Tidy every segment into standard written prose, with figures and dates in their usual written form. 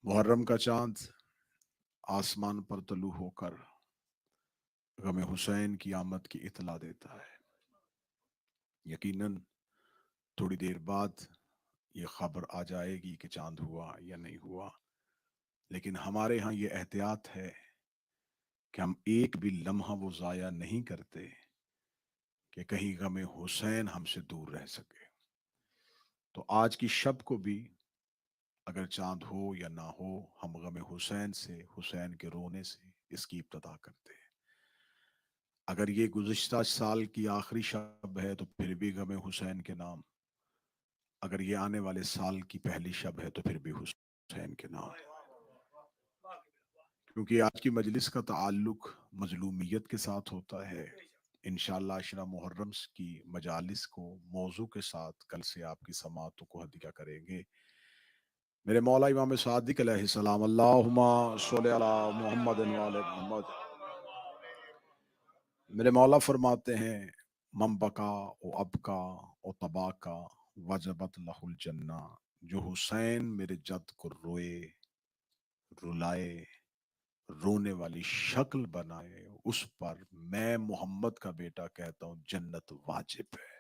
मुहर्रम का चांद आसमान पर तलू होकर गम हुसैन की आमद की इतला देता है। यकीनन थोड़ी देर बाद ये खबर आ जाएगी कि चांद हुआ या नहीं हुआ, लेकिन हमारे यहाँ ये एहतियात है कि हम एक भी लम्हा वो ज़ाया नहीं करते कि कहीं गम हुसैन हमसे दूर रह सके। तो आज की शब को भी अगर चांद हो या ना हो, हम गम हुसैन से, हुसैन के रोने से इसकी इब्तिदा करते हैं। अगर ये गुज़िश्ता साल की आखिरी शब है तो फिर भी गम हुसैन के नाम, अगर ये आने वाले साल की पहली शब है तो फिर भी हुसैन के नाम, क्योंकि आज की मजलिस का ताल्लुक मजलूमियत के साथ होता है। इंशाअल्लाह अशरा मुहर्रम की मजालिस को मौजू के साथ कल से आपकी समातों को हदिया करेंगे। मेरे मौला इमाम सादिक अलैहिस्सलाम, अल्लाहुम्मा सल्लि अला मुहम्मद व आले मुहम्मद। मेरे मौला फरमाते हैं, मम बका ओ अबका ओ तबाका वजबत लहुल जन्ना। जो हुसैन मेरे जद को रोए, रुलाए, रोने वाली शक्ल बनाए, उस पर मैं मोहम्मद का बेटा कहता हूं जन्नत वाजिब है।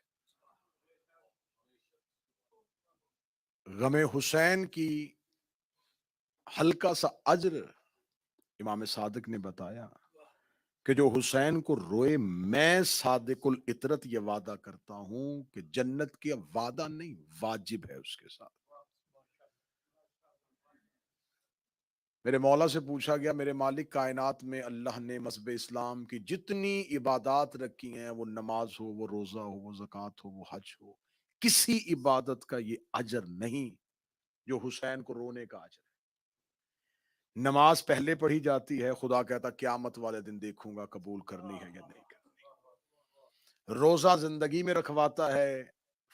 गमे हुसैन की हल्का सा अज्र इमाम सादिक ने बताया कि जो हुसैन को रोए, मैं सादिकुल इतरत ये वादा करता हूं कि जन्नत की वादा नहीं, वाजिब है उसके साथ। मेरे मौला से पूछा गया, मेरे मालिक, कायनात में अल्लाह ने मज़हब इस्लाम की जितनी इबादत रखी हैं, वो नमाज हो, वो रोजा हो, वो ज़कात हो, वो हज हो, किसी इबादत का ये अजर नहीं जो हुसैन को रोने का अजर है। नमाज पहले पढ़ी जाती है, खुदा कहता क्यामत वाले दिन देखूंगा कबूल करनी है या नहीं करनी। रोजा जिंदगी में रखवाता है,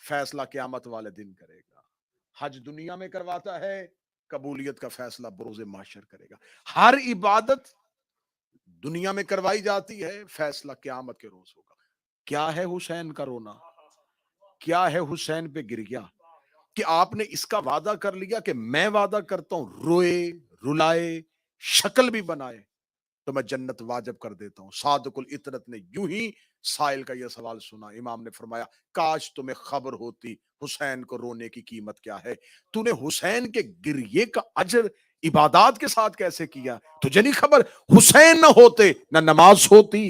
फैसला क्यामत वाले दिन करेगा। हज दुनिया में करवाता है, कबूलियत का फैसला बरोज़े माशर करेगा। हर इबादत दुनिया में करवाई जाती है, फैसला क्यामत के रोज होगा। क्या है हुसैन का रोना, क्या है हुसैन पे गिर गया, कि आपने इसका वादा कर लिया कि मैं वादा करता हूं रोए, रुलाए, शक्ल भी बनाए तो मैं जन्नत वाजिब कर देता हूं। सादकुल इतरत ने यूं ही साइल का यह सवाल सुना, इमाम ने फरमाया, काश तुम्हें खबर होती हुसैन को रोने की कीमत क्या है। तूने हुसैन के गिरिए का अजर इबादत के साथ कैसे किया, तुझे नहीं खबर हुसैन ना होते ना नमाज होती,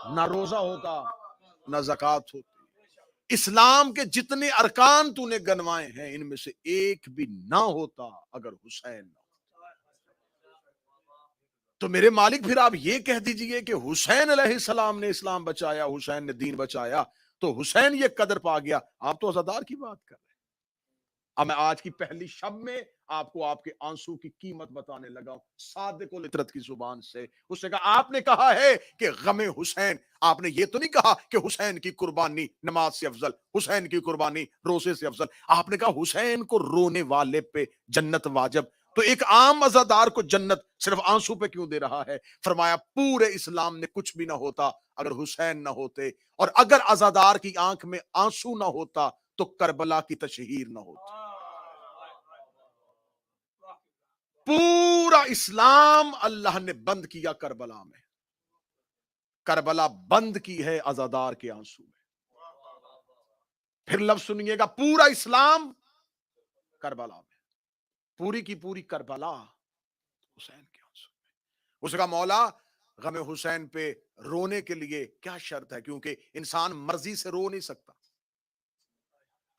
ना रोजा होता, ना ज़कात होती। इस्लाम के जितने अरकान तूने गनवाए हैं, इनमें से एक भी ना होता अगर हुसैन ना। तो मेरे मालिक, फिर आप ये कह दीजिए कि हुसैन अलैहिस्सलाम ने इस्लाम बचाया, हुसैन ने दीन बचाया, तो हुसैन ये कदर पा गया। आप तो अज़ादार की बात कर रहे हैं। अब मैं आज की पहली शब में आपको आपके आंसू की कीमत बताने लगा हूं, सादिकुल इतरत की जुबान से। उसने कहा, आपने कहा है कि गमे हुसैन, आपने ये तो नहीं कहा कि हुसैन की कुर्बानी नमाज से अफजल, हुसैन की कुर्बानी रोजे से अफजल। आपने कहा हुसैन को रोने वाले पे जन्नत वाजिब। तो एक आम अजादार को जन्नत सिर्फ आंसू पे क्यों दे रहा है? फरमाया, पूरे इस्लाम में कुछ भी ना होता अगर हुसैन ना होते, और अगर अजादार की आंख में आंसू ना होता तो करबला की तशहीर ना होती। पूरा इस्लाम अल्लाह ने बंद किया करबला में। करबला बंद की है अजादार के आंसू में। फिर लफ्ज सुनिएगा, पूरा इस्लाम करबला में, पूरी की पूरी करबला हुसैन के आंसू में। उसका मौला, गम हुसैन पे रोने के लिए क्या शर्त है? क्योंकि इंसान मर्जी से रो नहीं सकता।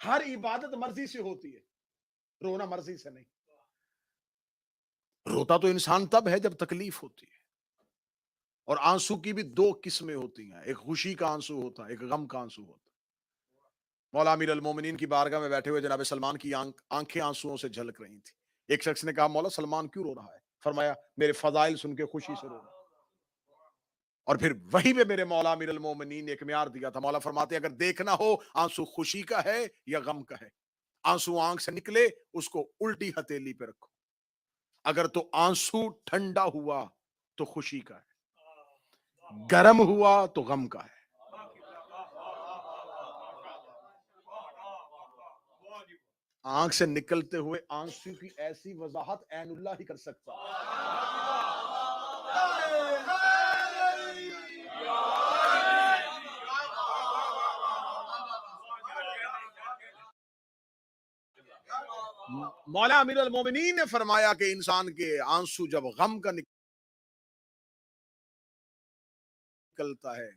हर इबादत मर्जी से होती है, रोना मर्जी से नहीं। रोता तो इंसान तब है जब तकलीफ होती है। और आंसू की भी दो किस्में होती हैं, एक खुशी का आंसू होता है, एक गम का आंसू होता है। मौला अमीर अल मोमिनीन की बारगाह में बैठे हुए जनाब सलमान की आंखें आंसुओं से झलक रही थी। एक शख्स ने कहा, मौला सलमान क्यों रो रहा है? फरमाया, मेरे फजाइल सुन के खुशी से रो रहा है। और फिर वही पे मेरे मौला अमीर अल मोमिनीन ने एक म्यार दिया था। मौला फरमाते, अगर देखना हो आंसू खुशी का है या गम का है, आंसू आंख से निकले उसको उल्टी हथेली पे रखो। अगर तो आंसू ठंडा हुआ तो खुशी का है, गर्म हुआ तो गम का है। آنکھ سے نکلتے ہوئے آنسو کی ایسی وضاحت عین اللہ ہی کر سکتا ہے۔ مولا امیر المومنین نے فرمایا کہ انسان کے آنسو جب غم کا نکلتا ہے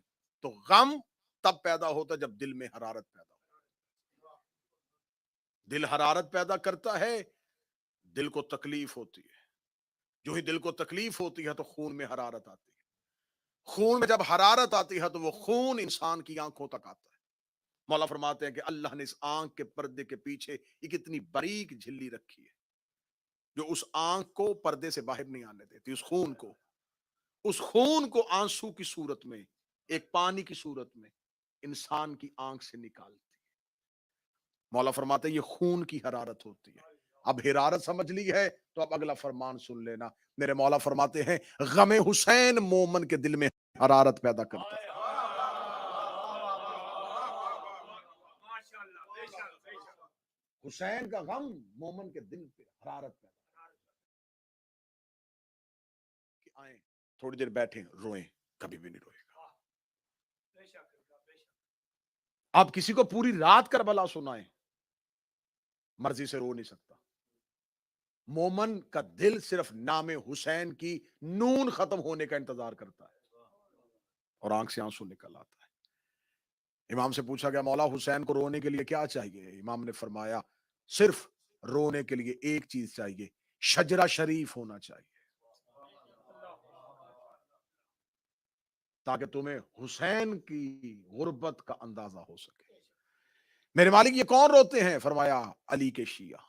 تو غم تب پیدا ہوتا جب دل میں حرارت پیدا ہوتا، دل حرارت پیدا کرتا ہے، دل کو تکلیف ہوتی ہے، جو ہی دل کو تکلیف ہوتی ہے تو خون میں حرارت آتی ہے، خون میں جب حرارت آتی ہے تو وہ خون انسان کی آنکھوں تک آتا ہے۔ مولا فرماتے ہیں کہ اللہ نے اس آنکھ کے پردے کے پیچھے ایک اتنی باریک جھلی رکھی ہے جو اس آنکھ کو پردے سے باہر نہیں آنے دیتی، اس خون کو آنسو کی صورت میں، ایک پانی کی صورت میں انسان کی آنکھ سے نکالتی ہے۔ مولا فرماتے ہیں یہ خون کی حرارت ہوتی ہے۔ اب حرارت سمجھ لی ہے تو اب اگلا فرمان سن لینا۔ میرے مولا فرماتے ہیں غم حسین مومن کے دل میں حرارت پیدا کرتا ہے۔ حسین کا غم مومن کے دل پہ حرارت پیدا کہ آئیں تھوڑی دیر بیٹھیں روئیں، کبھی بھی نہیں روئے گا۔ آپ کسی کو پوری رات کربلا سنائیں، مرضی سے رو نہیں سکتا۔ مومن کا دل صرف نام حسین کی نون ختم ہونے کا انتظار کرتا ہے اور آنکھ سے آنسو نکل آتا ہے۔ امام سے پوچھا گیا مولا حسین کو رونے کے لیے کیا چاہیے؟ امام نے فرمایا صرف رونے کے لیے ایک چیز چاہیے، شجرہ شریف ہونا چاہیے، تاکہ تمہیں حسین کی غربت کا اندازہ ہو سکے۔ میرے مالک یہ کون روتے ہیں؟ فرمایا علی کے شیعہ۔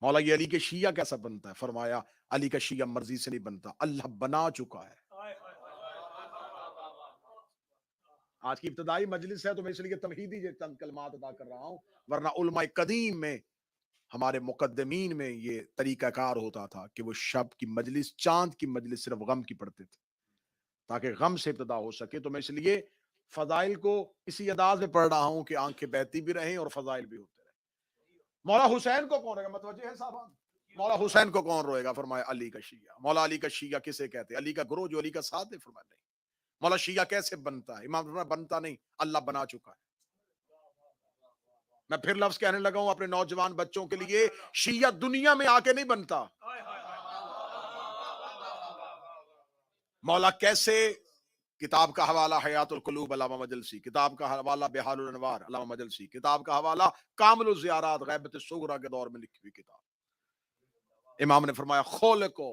مولا یہ علی کے شیعہ کیسا بنتا ہے؟ فرمایا علی کا شیعہ مرضی سے نہیں بنتا، اللہ بنا چکا ہے۔ آج کی ابتدائی مجلس ہے تو میں اس لیے تمہیدی چند کلمات ادا کر رہا ہوں، ورنہ علماء قدیم میں، ہمارے مقدمین میں یہ طریقہ کار ہوتا تھا کہ وہ شب کی مجلس، چاند کی مجلس صرف غم کی پڑھتے تھے تاکہ غم سے ابتدا ہو سکے۔ تو میں اس لیے فضائل کو اسی انداز میں پڑھ رہا ہوں کہ آنکھیں بہتی بھی رہیں اور فضائل بھی ہوتے رہیں۔ مولا حسین کو کون روئے گا؟ متوجہ ہے صاحب؟ مولا حسین کو کون روئے گا؟ فرمایا علی کا شیعہ۔ مولا علی کا شیعہ کسے کہتے ہیں؟ علی کا گروہ جو علی کا ساتھ ہے؟ فرمایا نہیں۔ مولا شیعہ کیسے بنتا ہے؟ امام فرمایا بنتا نہیں، اللہ بنا چکا ہے۔ میں پھر لفظ کہنے لگا ہوں اپنے نوجوان بچوں کے لیے، شیعہ دنیا میں آ کے نہیں بنتا۔ مولا کیسے؟ کتاب کا حوالہ حیات القلوب علامہ مجلسی، کتاب کا حوالہ بحار الانوار علامہ مجلسی، کتاب کا حوالہ کامل الزیارات غیبت الصغریٰ کے دور میں لکھی ہوئی کتاب۔ امام نے فرمایا خولقو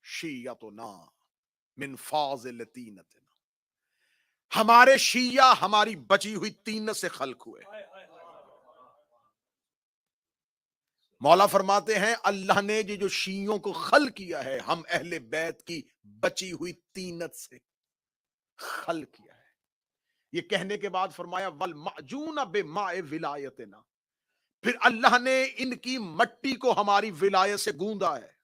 شیعتنا من فاضل طینتنا، ہمارے شیعہ ہماری بچی ہوئی طینت سے خلق ہوئے۔ مولا فرماتے ہیں اللہ نے جو شیعوں کو خلق کیا ہے، ہم اہل بیت کی بچی ہوئی طینت سے خلق کیا ہے۔ یہ کہنے کے بعد فرمایا والمعجون بماء ولایتنا، پھر اللہ نے ان کی مٹی کو ہماری ولایت سے گوندا ہے۔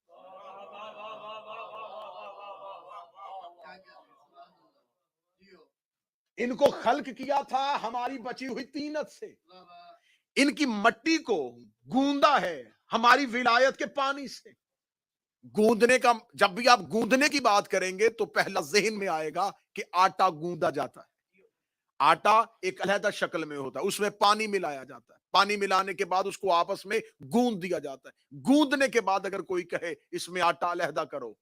ان کو خلق کیا تھا ہماری بچی ہوئی طینت سے، ان کی مٹی کو گوندا ہے ہماری ولایت کے پانی سے۔ گوندنے کا، جب بھی آپ گوندنے کی بات کریں گے تو پہلا ذہن میں آئے گا کہ آٹا گوندا جاتا ہے۔ آٹا ایک علیحدہ شکل میں ہوتا ہے، اس میں پانی ملایا جاتا ہے، پانی ملانے کے بعد اس کو آپس میں گوند دیا جاتا ہے۔ گوندنے کے بعد اگر کوئی کہے اس میں آٹا علیحدہ کرو،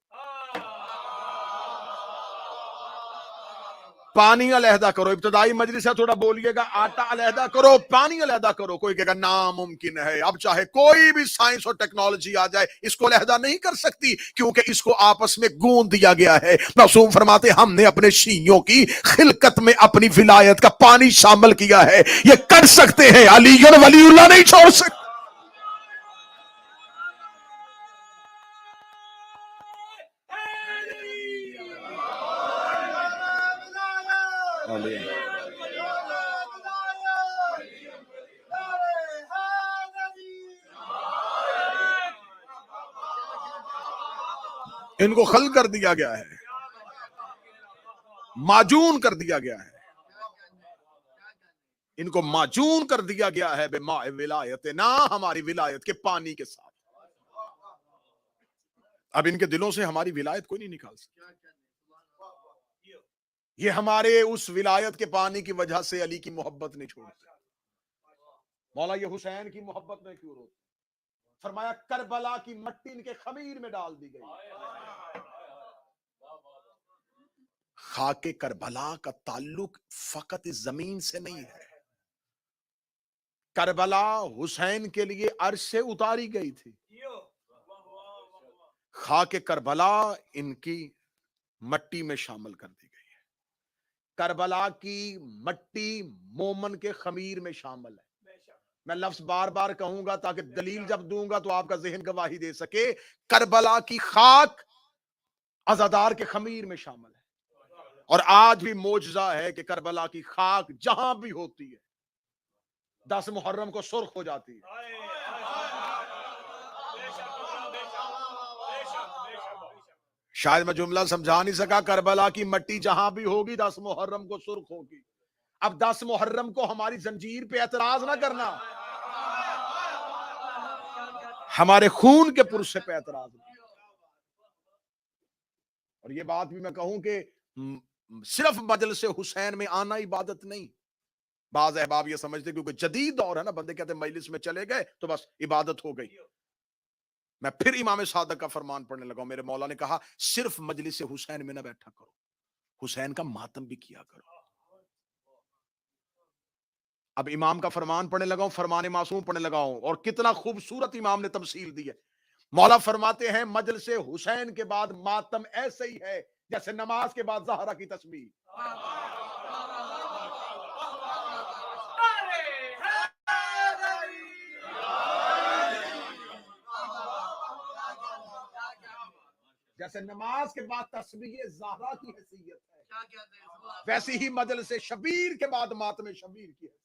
پانی علیحدہ کرو، ابتدائی مجلس ہے تھوڑا بولیے گا، آٹا علیحدہ کرو، پانی علیحدہ کرو، کوئی کہے گا ناممکن ہے، اب چاہے کوئی بھی سائنس اور ٹیکنالوجی آ جائے اس کو علیحدہ نہیں کر سکتی، کیونکہ اس کو آپس میں گوند دیا گیا ہے۔ معصوم فرماتے ہم نے اپنے شیعوں کی خلقت میں اپنی ولایت کا پانی شامل کیا ہے، یہ کر سکتے ہیں، علی ولی اللہ نہیں چھوڑ سکتے۔ ان کو خلق کر دیا گیا ہے، معجون کر دیا گیا ہے۔ इनको माजून कर दिया गया है बेमाए विलायत ना, हमारी विलायत के पानी के साथ। अब इनके दिलों से हमारी विलायत कोई नहीं निकाल सकता। ये हमारे उस विलायत के पानी की वजह से अली की मोहब्बत नहीं छोड़ते। मौला ये हुसैन की मोहब्बत में क्यों रोते? फरमाया करबला की मट्टी इनके खमीर में डाल दी गई। खाके करबला का ताल्लुक फकत इस जमीन से नहीं है। करबला हुसैन के लिए अर्श से उतारी गई थी। खाके करबला इनकी मट्टी में शामिल कर दी गई है। करबला की मट्टी मोमन के खमीर में शामिल है। मैं लफ्ज बार बार कहूंगा ताकि दलील जब दूंगा तो आपका जहन गवाही दे सके। करबला की खाक अज़ादार के खमीर में शामिल है। और आज भी मोजजा है कि करबला की खाक जहां भी होती है 10 मुहर्रम को सुर्ख हो जाती है। शायद मैं जुमला समझा नहीं सका। करबला की मट्टी जहां भी होगी 10 मुहर्रम को सुर्ख होगी। अब 10 मुहर्रम को हमारी जंजीर पे एतराज ना करना, हमारे खून के पुरुष पे एतराज ना। और ये बात भी मैं कहूं कि सिर्फ मजलिस हुसैन में आना इबादत नहीं। बाज अहबाब ये समझते क्योंकि जदीद दौर है ना, बंदे कहते मजलिस में चले गए तो बस इबादत हो गई। मैं फिर इमाम सादक का फरमान पढ़ने लगा। मेरे मौला ने कहा सिर्फ मजलिस हुसैन में ना बैठा करो, हुसैन का मातम भी किया करो। अब इमाम का फरमान पढ़ने लगा हूं, फरमान मासूम पढ़ने लगा हूं, और कितना खूबसूरत इमाम ने तमसील दी है। मौला फरमाते हैं मजलिस हुसैन के बाद मातम ऐसे ही है जैसे नमाज के बाद ज़हरा की तस्बीह। जैसे नमाज के बाद तस्बीह ज़हरा की हैसियत है, वैसे ही मजलिस शबीर के बाद मातम शबीर की हैसियत।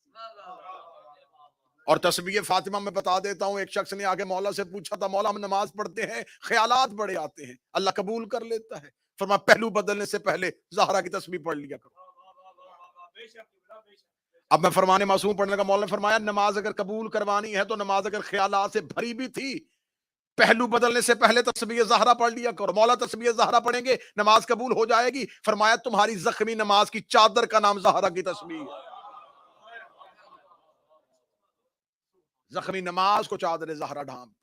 और तस्बीह फातिमा में बता देता हूं, एक शख्स ने आगे मौला से पूछा था, मौला हम नमाज पढ़ते हैं ख्यालात बड़े आते हैं, अल्लाह कबूल कर लेता है। फरमाया पहलू बदलने से पहले ज़हरा की तस्बीह पढ़ लिया करो। अब मैं फरमाने मासूम पढ़ने लगा। मौला ने फरमाया नमाज अगर कबूल करवानी है तो नमाज अगर ख्यालात से भरी भी थी, पहलू बदलने से पहले तस्बीह ज़हरा पढ़ लिया करो। मौला तस्बीह ज़हरा पढ़ेंगे नमाज कबूल हो जाएगी। फरमाया तुम्हारी जख्मी नमाज की चादर का नाम ज़हरा की तस्बीह है। जख्मी नमाज को चादर ज़हरा ढांप,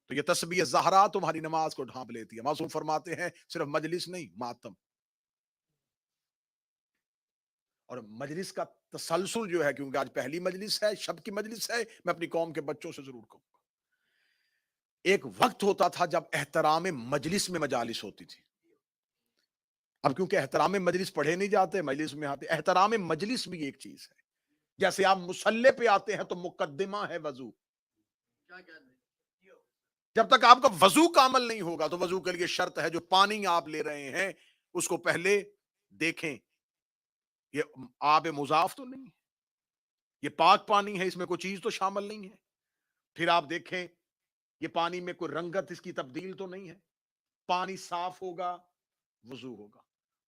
तो ये तस्बीह ज़हरा तुम्हारी नमाज को ढांप लेती है। मासूम फरमाते हैं सिर्फ मजलिस नहीं, मातम और मजलिस का तसलसल जो है, क्योंकि आज पहली मजलिस है, शब की मजलिस है, मैं अपनी कौम के बच्चों से जरूर कहूंगा, एक वक्त होता था जब एहतराम मजलिस में मजालिस होती थी। अब क्योंकि एहतराम मजलिस पढ़े नहीं जाते, मजलिस में आते। एहतराम मजलिस भी एक चीज है। जैसे आप मुसल्ले पे आते हैं तो मुकद्दिमा है वजू। जब तक आपका वजू कामल नहीं होगा तो वजू के लिए शर्त है जो पानी आप ले रहे हैं उसको पहले देखें, ये आब मुजाफ तो नहीं, ये पाक पानी है, इसमें कोई चीज तो शामिल नहीं है। फिर आप देखें ये पानी में कोई रंगत इसकी तब्दील तो नहीं है। पानी साफ होगा, वजू होगा,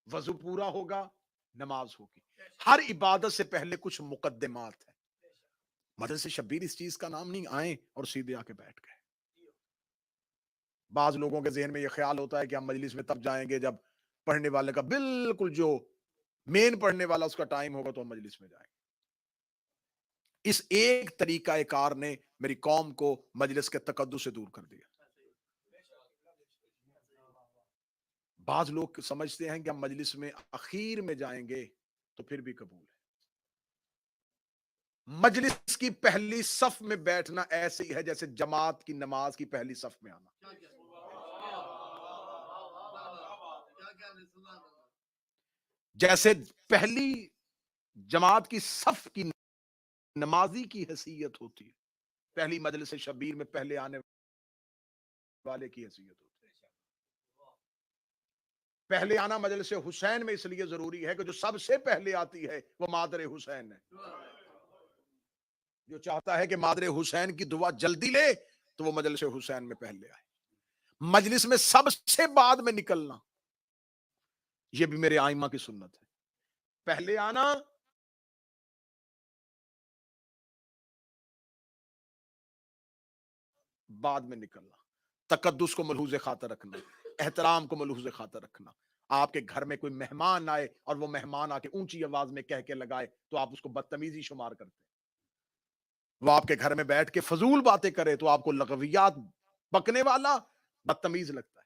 वजू पूरा होगा, नमाज होगी। हर इबादत से पहले कुछ मुकद्दमात है। मदरसे शब्बीर इस चीज का नाम नहीं आए और सीधे आके बैठ गए। बाज लोगों के जहन में यह ख्याल होता है कि हम मजलिस में तब जाएंगे जब पढ़ने वाले का बिल्कुल जो मेन पढ़ने वाला उसका टाइम होगा तो हम मजलिस में जाएंगे। इस एक तरीका कार ने मेरी कौम को मजलिस के तकद्दुस से दूर कर दिया। बाज लोग समझते हैं कि हम मजलिस में आखिर में जाएंगे तो फिर भी कबूल है। मजलिस की पहली सफ में बैठना ऐसे ही है जैसे जमात की नमाज की पहली सफ में आना। जैसे पहली जमात की सफ की नमाजी की हैसियत होती है, पहली मजलिस शबीर में पहले आने वाले की हैसियत होती है। पहले आना मजलिस हुसैन में इसलिए जरूरी है कि जो सबसे पहले आती है वो मादर हुसैन है। जो चाहता है कि मादर हुसैन की दुआ जल्दी ले तो वो मजलिस हुसैन में पहले आए। मजलिस में सबसे बाद में निकलना ये भी मेरे आइमा की सुन्नत है। पहले आना بعد میں نکلنا، تقدس کو ملحوظ خاطر رکھنا، احترام کو ملحوظ خاطر رکھنا. آپ کے گھر میں کوئی مہمان آئے اور وہ مہمان آ کے اونچی آواز میں کہہ کے لگائے تو آپ اس کو بدتمیزی شمار کرتے ہیں. وہ آپ کے گھر میں بیٹھ کے فضول باتیں کرے تو آپ کو لغویات بکنے والا بدتمیز لگتا ہے.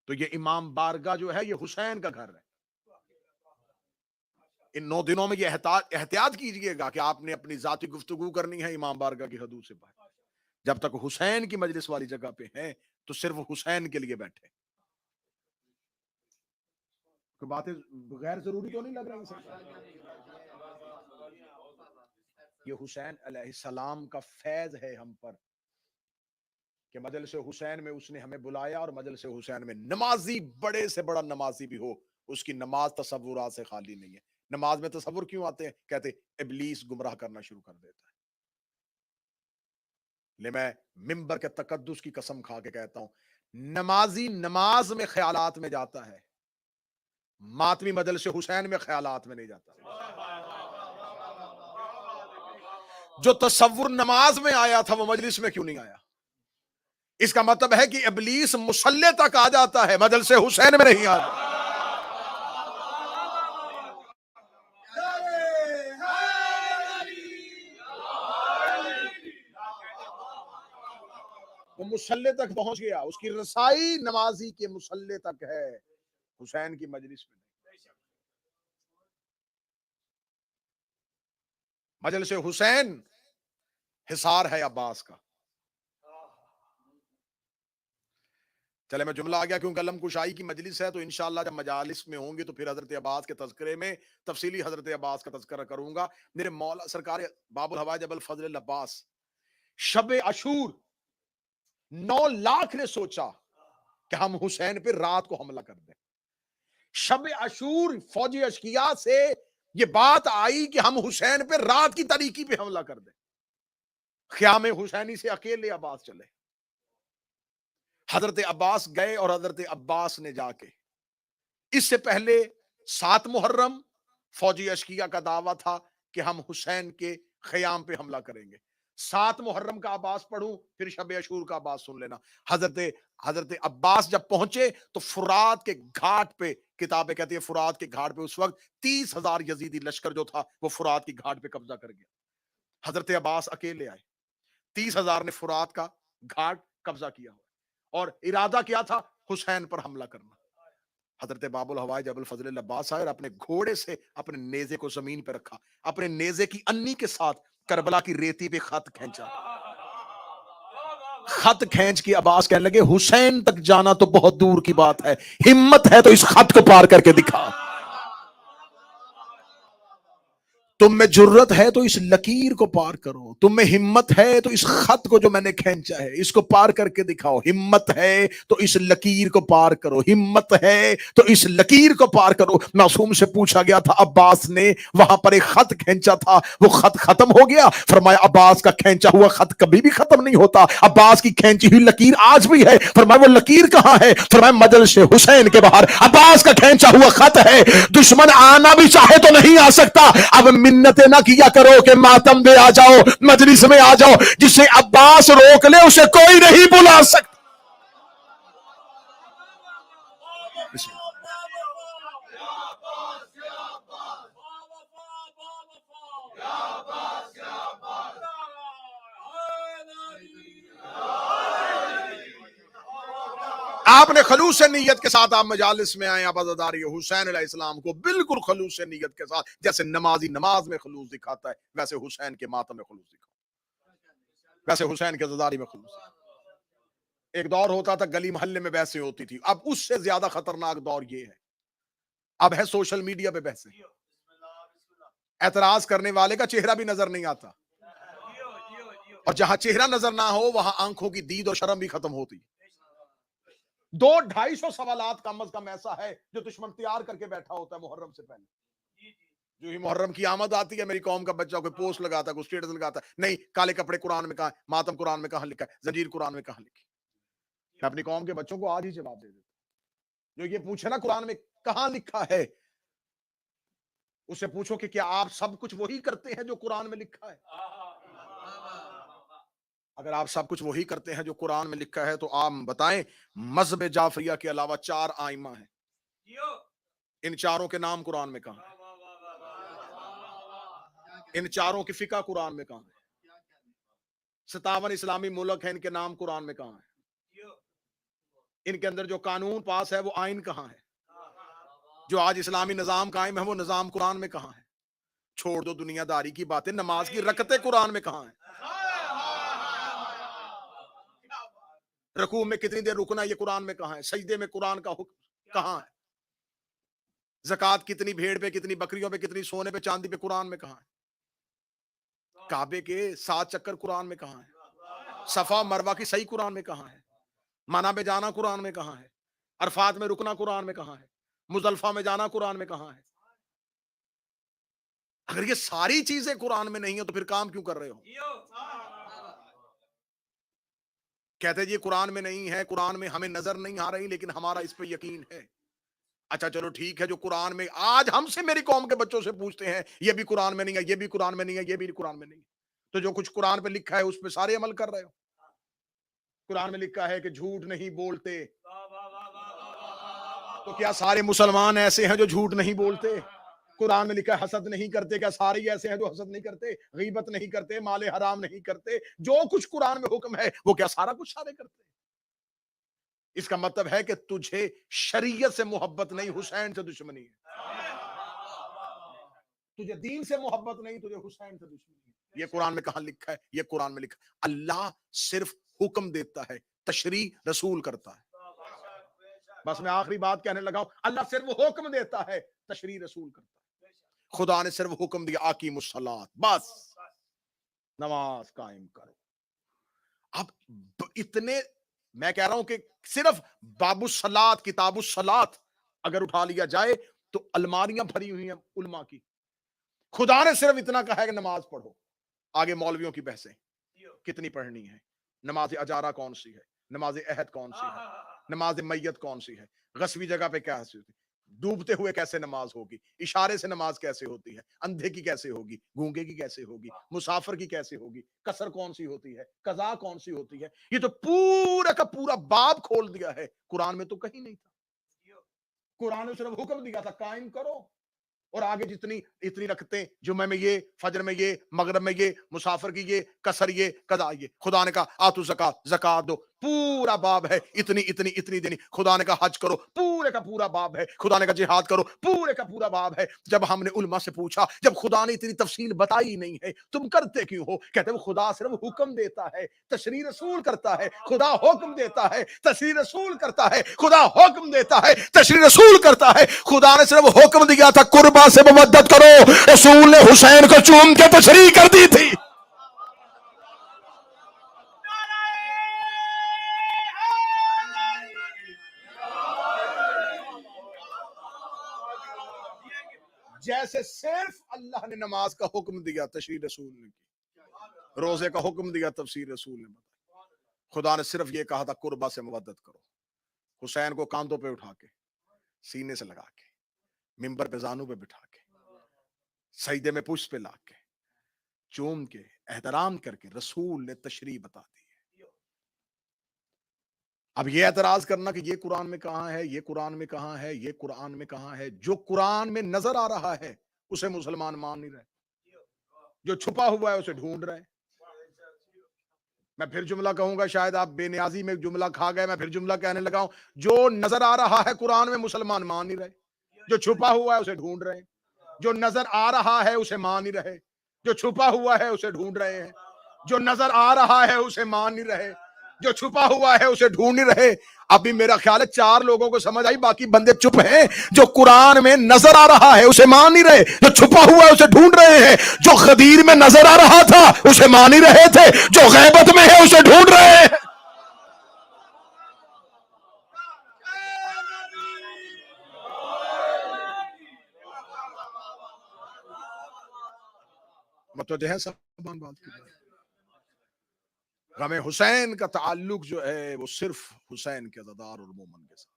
تو یہ امام بارگاہ جو ہے یہ حسین کا گھر ہے. ان 9 دنوں میں یہ احتیاط کیجئے گا کہ آپ نے اپنی ذاتی گفتگو کرنی ہے امام بارگاہ کی حدود سے باہر. جب تک حسین کی مجلس والی جگہ پہ ہیں تو صرف حسین کے لیے بیٹھے. کوئی باتیں غیر ضروری تو نہیں لگ رہی سر؟ یہ حسین علیہ السلام کا فیض ہے ہم پر کہ مجلس حسین میں اس نے ہمیں بلایا، اور مجلس حسین میں نمازی بڑے سے بڑا نمازی بھی ہو اس کی نماز تصورات سے خالی نہیں ہے. نماز میں تصور کیوں آتے ہیں؟ کہتے ابلیس گمراہ کرنا شروع کر دیتا ہے. لے میں منبر کے تقدس کی قسم کھا کے کہتا ہوں، نمازی نماز میں خیالات میں جاتا ہے، ماتمی مجلس حسین میں خیالات میں نہیں جاتا. جو تصور نماز میں آیا تھا وہ مجلس میں کیوں نہیں آیا؟ اس کا مطلب ہے کہ ابلیس مصلی تک آ جاتا ہے، مجلس حسین میں نہیں آتا. وہ مصلی تک پہنچ گیا، اس کی رسائی نمازی کے مصلی تک ہے، حسین کی مجلس میں نہیں. مجلس حسین حصار ہے عباس کا. چلے میں جملہ آ گیا کیونکہ علم کشائی کی مجلس ہے، تو انشاءاللہ جب مجالس میں ہوں گے تو پھر حضرت عباس کے تذکرے میں تفصیلی حضرت عباس کا تذکرہ کروں گا. میرے مولا سرکار باب الحوائج ابو الفضل العباس شب عاشور 9 لاکھ نے سوچا کہ ہم حسین پہ رات کو حملہ کر دیں. شب عاشور فوجی اشقیاء سے یہ بات آئی کہ ہم حسین پہ رات کی تاریکی پہ حملہ کر دیں. خیام حسینی سے اکیلے عباس چلے. حضرت عباس گئے اور حضرت عباس نے جا کے اس سے پہلے 7 محرم فوجی اشقیاء کا دعویٰ تھا کہ ہم حسین کے خیام پہ حملہ کریں گے. 7 محرم کا عباس پڑھوں پھر شب عاشور کا عباس سن لینا. حضرت عباس جب پہنچے تو فرات کے گھاٹ پہ، کتابیں کہتی ہے فرات کے گھاٹ پہ اس وقت 30,000 یزیدی لشکر جو تھا وہ فرات کی گھاٹ پہ قبضہ کر گیا. حضرت عباس اکیلے آئے، 30,000 نے فرات کا گھاٹ قبضہ کیا اور ارادہ کیا تھا حسین پر حملہ کرنا. حضرت باب الحوائج ابو الفضل العباس آئے اور اپنے گھوڑے سے اپنے نیزے کو زمین پہ رکھا، اپنے نیزے کی انی کے ساتھ کربلا کی ریتی پہ خط کھینچا. خط کھینچ کے عباس کہنے لگے حسین تک جانا تو بہت دور کی بات ہے، ہمت ہے تو اس خط کو پار کر کے دکھا. تم میں جرت ہے تو اس لکیر کو پار کرو، تم میں ہمت ہے تو اس خط کو جو میں نے کھینچا ہے اس کو پار کر کے دکھاؤ. ہمت ہے تو اس لکیر کو پار کرو، ہمت ہے تو اس لکیر کو پار کرو. معصوم سے پوچھا گیا تھا، عباس نے وہاں پر ایک خط کھینچا تھا، وہ خط ختم ہو گیا؟ فرمایا عباس کا کھینچا ہوا خط کبھی بھی ختم نہیں ہوتا، عباس کی کھینچی ہوئی لکیر آج بھی ہے. فرمایا وہ لکیر کہاں ہے؟ فرمایا مجلس حسین کے باہر عباس کا کھینچا ہوا خط ہے. دشمن آنا بھی چاہے تو نہیں آ سکتا. اب منتیں نہ کیا کرو کہ ماتم میں آ جاؤ، مجلس میں آ جاؤ. جسے عباس روک لے اسے کوئی نہیں بلا سکتا. آپ نے خلوص نیت کے ساتھ آپ مجالس میں آئے، آپ عزاداری حسین علیہ السلام کو بالکل خلوص نیت کے ساتھ، جیسے نمازی نماز میں خلوص دکھاتا ہے ویسے حسین کے ماتم میں خلوص دکھاتا، ویسے حسین کے عزاداری میں خلوص. ایک دور ہوتا تھا گلی محلے میں بحثیں ہوتی تھی، اب اس سے زیادہ خطرناک دور یہ ہے، اب ہے سوشل میڈیا پہ بحثیں. اعتراض کرنے والے کا چہرہ بھی نظر نہیں آتا، اور جہاں چہرہ نظر نہ ہو وہاں آنکھوں کی دید اور شرم بھی ختم ہوتی. 200-250 سوالات کم از کم ایسا ہے جو دشمن تیار کر کے بیٹھا ہوتا ہے محرم سے پہلے. جو ہی محرم کی آمد آتی ہے میری قوم کا بچہ کوئی پوسٹ لگاتا ہے، کوئی اسٹیٹس لگاتا ہے، نہیں کالے کپڑے قرآن میں کہاں، ماتم قرآن میں کہاں لکھا ہے، زنجیر قرآن میں کہاں لکھی. میں اپنی قوم کے بچوں کو آج ہی جواب دے دیتا ہوں. جو یہ پوچھے نا قرآن میں کہاں لکھا ہے، اسے پوچھو کہ کیا آپ سب کچھ وہی کرتے ہیں جو قرآن میں لکھا ہے؟ اگر آپ سب کچھ وہی کرتے ہیں جو قرآن میں لکھا ہے تو آپ بتائیں مذہب جعفریہ کے علاوہ 4 آئمہ ہیں، ان چاروں کے نام قرآن میں کہاں ہیں؟ ان چاروں کی فقہ قرآن میں کہاں ہے؟ 57 اسلامی ملک ہیں، ان کے نام قرآن میں کہاں ہے؟ ان کے اندر جو قانون پاس ہے وہ آئین کہاں ہے؟ جو آج اسلامی نظام قائم ہے وہ نظام قرآن میں کہاں ہے؟ چھوڑ دو دنیا داری کی باتیں، نماز کی رکعتیں قرآن میں کہاں ہیں؟ رکوع میں کتنی دیر رکنا یہ قرآن میں کہاں ہے؟ سجدے میں قرآن کا حکم کہاں ہے؟ زکوٰۃ کتنی بھیڑ پہ، کتنی بکریوں پہ، کتنی سونے پہ، چاندی پہ قرآن میں کہاں ہے؟ کعبے کے 7 چکر قرآن میں کہاں ہے؟ صفا مروہ کی صحیح قرآن میں کہاں ہے؟ منی میں جانا قرآن میں کہاں ہے؟ عرفات میں رکنا قرآن میں کہاں ہے؟ مزدلفہ میں جانا قرآن میں کہاں ہے؟ اگر یہ ساری چیزیں قرآن میں نہیں ہو تو پھر کام کیوں کر رہے ہو؟ کہتے ہیں یہ قرآن میں نہیں ہے، قرآن میں ہمیں نظر نہیں آ رہی لیکن ہمارا اس پہ یقین ہے۔ اچھا چلو ٹھیک ہے، جو قرآن میں آج ہم سے میری قوم کے بچوں سے پوچھتے ہیں یہ بھی قرآن میں نہیں ہے، یہ بھی قرآن میں نہیں ہے، یہ بھی قرآن میں نہیں ہے، تو جو کچھ قرآن پہ لکھا ہے اس پہ سارے عمل کر رہے ہو؟ قرآن میں لکھا ہے کہ جھوٹ نہیں بولتے، تو کیا سارے مسلمان ایسے ہیں جو جھوٹ نہیں بولتے؟ قرآن میں لکھا ہے حسد نہیں کرتے، کیا سارے ایسے ہیں جو حسد نہیں کرتے؟ غیبت نہیں کرتے، مال حرام نہیں کرتے، جو کچھ قرآن میں حکم ہے وہ کیا سارا کچھ سارے کرتے؟ اس کا مطلب ہے کہ تجھے شریعت سے محبت نہیں، حسین سے دشمنی ہے۔ تجھے دین سے محبت نہیں، تجھے حسین سے دشمنی ہے۔ یہ قرآن میں کہاں لکھا ہے؟ یہ قرآن میں لکھا ہے۔ اللہ صرف حکم دیتا ہے، تشریع رسول کرتا ہے۔ بس میں آخری بات کہنے لگا ہوں، اللہ صرف حکم دیتا ہے، تشریع رسول کرتا ہے۔ خدا نے صرف حکم دیا اقیم الصلاۃ، بس نماز قائم کرو۔ اب اتنے میں کہہ رہا ہوں کہ صرف باب الصلاۃ، کتاب الصلاۃ اگر اٹھا لیا جائے تو الماریاں بھری ہوئی ہیں علماء کی۔ خدا نے صرف اتنا کہا ہے کہ نماز پڑھو، آگے مولویوں کی بحثیں کتنی پڑھنی ہے، نماز اجارہ کون سی ہے، نماز عہد کون سی ہے، نماز میت کون سی ہے، غصبی جگہ پہ کیا ہوتی ہے، ڈوبتے ہوئے کیسے نماز ہوگی، اشارے سے نماز کیسے ہوتی ہے، اندھے کی کیسے ہوگی، گونگے کی کیسے ہوگی، مسافر کی کیسے ہوگی، قصر کون سی ہوتی ہے، قضا کون سی ہوتی ہے۔ یہ تو پورا کا پورا باب کھول دیا ہے، قرآن میں تو کہیں نہیں تھا۔ قرآن نے صرف حکم دیا تھا قائم کرو، اور آگے جتنی اتنی رکھتے، جمعہ میں یہ، فجر میں یہ، مغرب میں یہ، مسافر کی یہ، قصر یہ، قضا یہ۔ خدا نے کہا آتو زکات، زکات دو، پورا باب ہے، اتنی اتنی اتنی دینی۔ خدا نے کہا حج کرو، پورے کا پورا باب ہے۔ خدا نے کہا جہاد کرو، پورے کا پورا باب ہے۔ جب ہم نے علماء سے پوچھا، جب خدا نے اتنی تفصیل بتائی نہیں ہے تم کرتے کیوں ہو؟ کہتے ہیں خدا صرف حکم دیتا ہے، تشریع رسول کرتا ہے۔ خدا حکم دیتا ہے، تشریع رسول کرتا ہے۔ خدا حکم دیتا ہے، تشریع رسول کرتا ہے۔ خدا نے صرف حکم دیا تھا قربا سے مودت کرو، رسول نے حسین کو چوم کے تشریع کر دی تھی۔ جیسے صرف اللہ نے نماز کا حکم دیا، تشریع رسول نے کی، روزے کا حکم دیا، تفسیر رسول نے بتایا۔ خدا نے صرف یہ کہا تھا قربا سے مودت کرو، حسین کو کاندھوں پہ اٹھا کے، سینے سے لگا کے، ممبر پہ زانوں پہ بٹھا کے، سجدے میں پشت پہ لا کے، چوم کے، احترام کر کے رسول نے تشریع بتا دی۔ اب یہ اعتراض کرنا کہ یہ قرآن میں کہاں ہے، یہ قرآن میں کہاں ہے، یہ قرآن میں کہاں ہے، جو قرآن میں نظر آ رہا ہے اسے مسلمان مان نہیں رہے، جو چھپا ہوا ہے اسے ڈھونڈ رہے۔ میں پھر جملہ کہوں گا، شاید آپ بے نیازی میں جملہ کھا گئے، میں پھر جملہ کہنے لگا ہوں، جو نظر آ رہا ہے قرآن میں مسلمان مان نہیں رہے، جو چھپا ہوا ہے اسے ڈھونڈ رہے ہیں، جو نظر آ رہا ہے اسے مان نہیں رہے، جو چھپا ہوا ہے اسے ڈھونڈ رہے ہیں، جو نظر آ رہا ہے اسے مان نہیں رہے، جو چھپا ہوا ہے اسے ڈھونڈ نہیں رہے۔ ابھی میرا خیال ہے 4 لوگوں کو سمجھ آئی، باقی بندے چپ ہیں۔ جو قرآن میں نظر آ رہا ہے اسے مان نہیں رہے، جو چھپا ہوا ہے اسے ڈھونڈ رہے ہیں، جو غدیر میں نظر آ رہا تھا اسے مان نہیں رہے تھے، جو غیبت میں ہے اسے ڈھونڈ رہے ہیں۔ متوجہ ہے سب بات کی؟ غم حسین کا تعلق جو ہے وہ صرف حسین کے عزادار اور مومن کے ساتھ،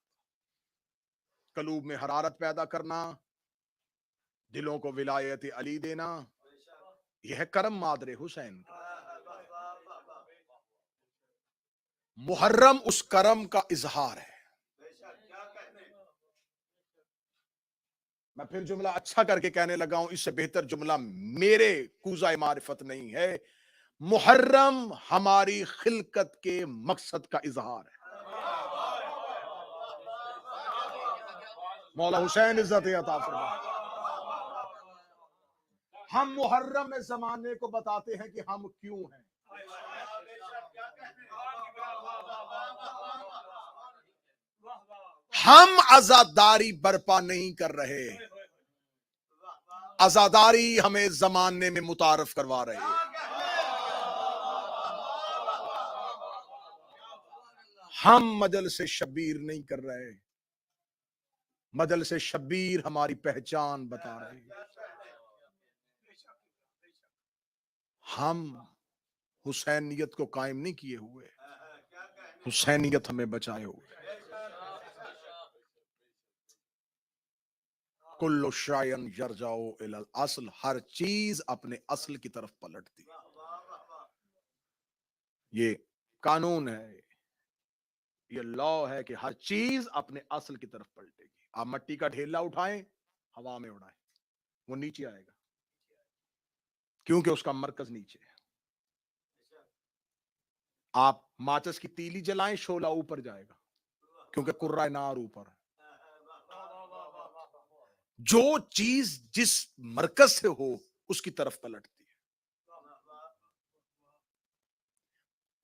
قلوب میں حرارت پیدا کرنا، دلوں کو ولایت علی دینا، یہ ہے کرم مادر حسین کا۔ मुहर्रम उस करम का इजहार है। मैं फिर जुमला अच्छा करके कहने लगा हूं, इससे बेहतर जुमला मेरे कूज़ा मारिफत नहीं है। मुहर्रम हमारी खिलकत के मकसद का इजहार है। मौला हुसैन इज्जत अता फरमाए। हम मुहर्रम में जमाने को बताते हैं कि हम क्यों हैं। हम आजादारी बर्पा नहीं कर रहे, आजादारी हमें जमाने में मुतारफ करवा रहे हैं। हम मजलिस शबीर नहीं कर रहे, मजलिस शबीर हमारी पहचान बता रहे हैं। हम हुसैनियत को कायम नहीं किए हुए, हुसैनियत हमें बचाए हुए। कुल्लु शायन यरजाओ इलल असल, हर चीज अपने असल की तरफ पलटती। ये कानून है, ये लॉ है कि हर चीज अपने असल की तरफ पलटेगी। आप मट्टी का ढेला उठाएं, हवा में उड़ाएं, वो नीचे आएगा, क्योंकि उसका मरकज नीचे है। आप माचिस की तीली जलाएं, शोला ऊपर जाएगा, क्योंकि कुर्रा नार ऊपर है। जो चीज जिस मरकज से हो उसकी तरफ पलटती है।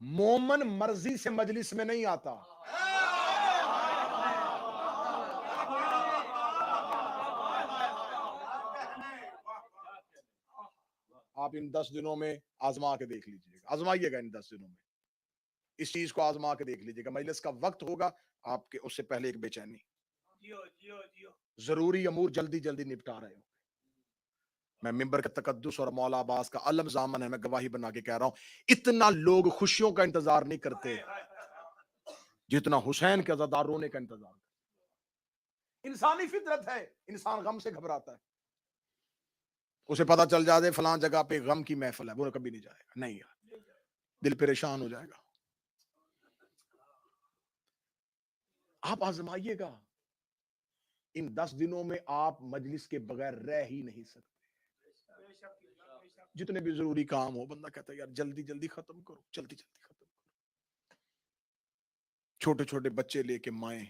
मोमन मर्जी से मजलिस में नहीं आता, आप इन 10 दिनों में आजमा के देख लीजिएगा, आजमाइएगा इन 10 दिनों में, इस चीज को आजमा के देख लीजिएगा। मजलिस का वक्त होगा, आपके उससे पहले एक बेचैनी, जरूरी अमूर जल्दी जल्दी निपटा रहे हो। मैं मिंबर के तकद्दुस और मौला अब्बास का अलम जामन है, मैं गवाही बना के कह रहा हूं, इतना लोग खुशियों का इंतजार नहीं करते जितना हुसैन के अज़ादार रोने का इंतजार करते। इंसानी फितरत है, इंसान गम से घबराता है। उसे पता चल जाए फलां जगह पे गम की महफिल है, वो कभी नहीं जाएगा, नहीं यार, दिल परेशान हो जाएगा। आप आजमाइएगा, इन 10 दिनों में आप मजलिस के बगैर रह ही नहीं सकते। जितने भी जरूरी काम हो, बंदा कहता है यार जल्दी जल्दी खत्म करो, जल्दी जल्दी खत्म करो। छोटे छोटे बच्चे लेके माए